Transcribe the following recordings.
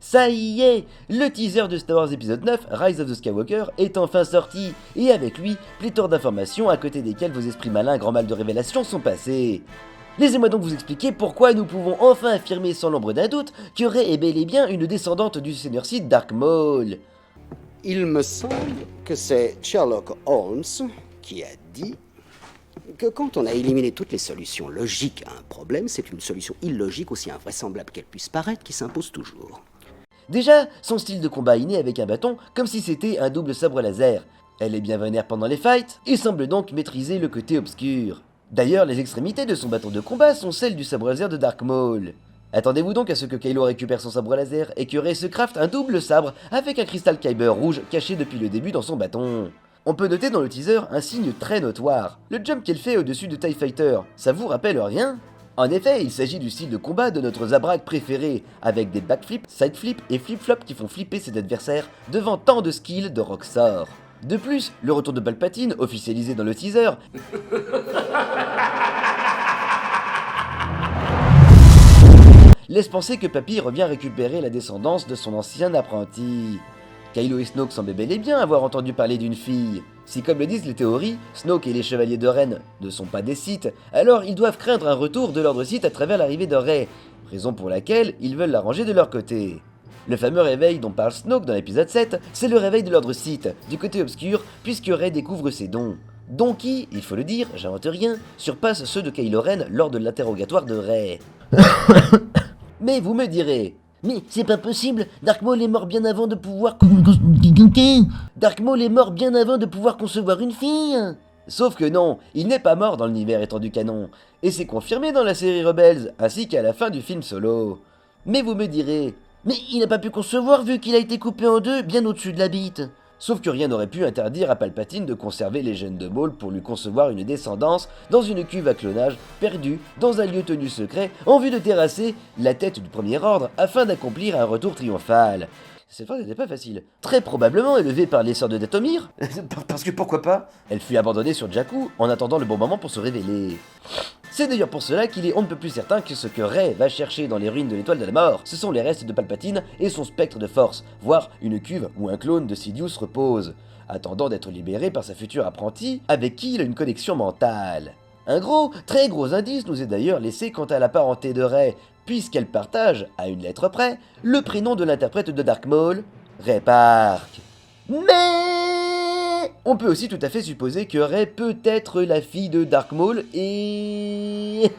Ça y est, le teaser de Star Wars épisode 9, Rise of the Skywalker, est enfin sorti, et avec lui, pléthore d'informations à côté desquelles vos esprits malins grand mal de révélation sont passés. Laissez-moi donc vous expliquer pourquoi nous pouvons enfin affirmer sans l'ombre d'un doute que Rey est bel et bien une descendante du seigneur Sith Dark Maul. Il me semble que c'est Sherlock Holmes qui a dit que quand on a éliminé toutes les solutions logiques à un problème, c'est une solution illogique aussi invraisemblable qu'elle puisse paraître qui s'impose toujours. Déjà, son style de combat inné avec un bâton, comme si c'était un double sabre laser. Elle est bien vénère pendant les fights, et semble donc maîtriser le côté obscur. D'ailleurs, les extrémités de son bâton de combat sont celles du sabre laser de Dark Maul. Attendez-vous donc à ce que Kylo récupère son sabre laser et que Rey se crafte un double sabre avec un cristal kyber rouge caché depuis le début dans son bâton. On peut noter dans le teaser un signe très notoire, le jump qu'elle fait au-dessus de TIE Fighter. Ça vous rappelle rien ? En effet, il s'agit du style de combat de notre Zabrak préféré, avec des backflips, sideflips et flip-flops qui font flipper ses adversaires devant tant de skills de Roxor. De plus, le retour de Palpatine, officialisé dans le teaser, laisse penser que Papy revient récupérer la descendance de son ancien apprenti. Kylo et Snoke semblaient bel et bien avoir entendu parler d'une fille. Si, comme le disent les théories, Snoke et les Chevaliers de Ren ne sont pas des Sith, alors ils doivent craindre un retour de l'ordre Sith à travers l'arrivée de Rey, raison pour laquelle ils veulent la ranger de leur côté. Le fameux réveil dont parle Snoke dans l'épisode 7, c'est le réveil de l'ordre Sith, du côté obscur, puisque Rey découvre ses dons. Dons qui, il faut le dire, j'invente rien, surpassent ceux de Kylo Ren lors de l'interrogatoire de Rey. Mais vous me direz... Mais c'est pas possible, Dark Maul est mort bien avant de pouvoir... Dark Maul est mort bien avant de pouvoir concevoir une fille. Sauf que non, il n'est pas mort dans l'univers étendu canon, et c'est confirmé dans la série Rebels, ainsi qu'à la fin du film Solo. Mais vous me direz, mais il n'a pas pu concevoir vu qu'il a été coupé en deux bien au-dessus de la bite. Sauf que rien n'aurait pu interdire à Palpatine de conserver les gènes de Maul pour lui concevoir une descendance dans une cuve à clonage perdue dans un lieu tenu secret en vue de terrasser la tête du Premier Ordre afin d'accomplir un retour triomphal. Cette phrase n'était pas facile. Très probablement élevée par les sœurs de Dathomir, parce que pourquoi pas. Elle fut abandonnée sur Jakku en attendant le bon moment pour se révéler. C'est d'ailleurs pour cela qu'il est on ne peut plus certain que ce que Rey va chercher dans les ruines de l'étoile de la mort, ce sont les restes de Palpatine et son spectre de force, voire une cuve où un clone de Sidious repose, attendant d'être libéré par sa future apprentie avec qui il a une connexion mentale. Un gros, très gros indice nous est d'ailleurs laissé quant à la parenté de Rey, puisqu'elle partage, à une lettre près, le prénom de l'interprète de Dark Maul, Ray Park. Mais on peut aussi tout à fait supposer que Rey peut être la fille de Dark Maul et...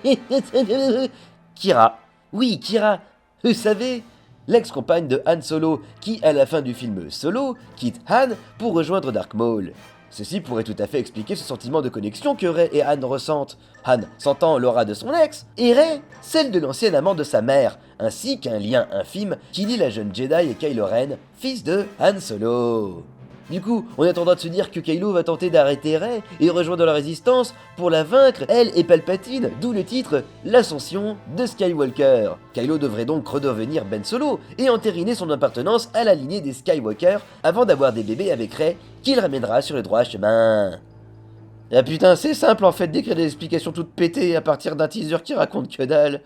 Kira. Oui, Kira. Vous savez, l'ex-compagne de Han Solo, qui à la fin du film Solo quitte Han pour rejoindre Dark Maul. Ceci pourrait tout à fait expliquer ce sentiment de connexion que Rey et Han ressentent. Han sentant l'aura de son ex, et Rey celle de l'ancien amant de sa mère, ainsi qu'un lien infime qui lie la jeune Jedi et Kylo Ren, fils de Han Solo. Du coup, on a tendance à se dire que Kylo va tenter d'arrêter Rey et rejoindre la résistance pour la vaincre, elle et Palpatine, d'où le titre L'Ascension de Skywalker. Kylo devrait donc redevenir Ben Solo et entériner son appartenance à la lignée des Skywalker avant d'avoir des bébés avec Rey qu'il ramènera sur le droit chemin. Ah putain, c'est simple en fait d'écrire des explications toutes pétées à partir d'un teaser qui raconte que dalle.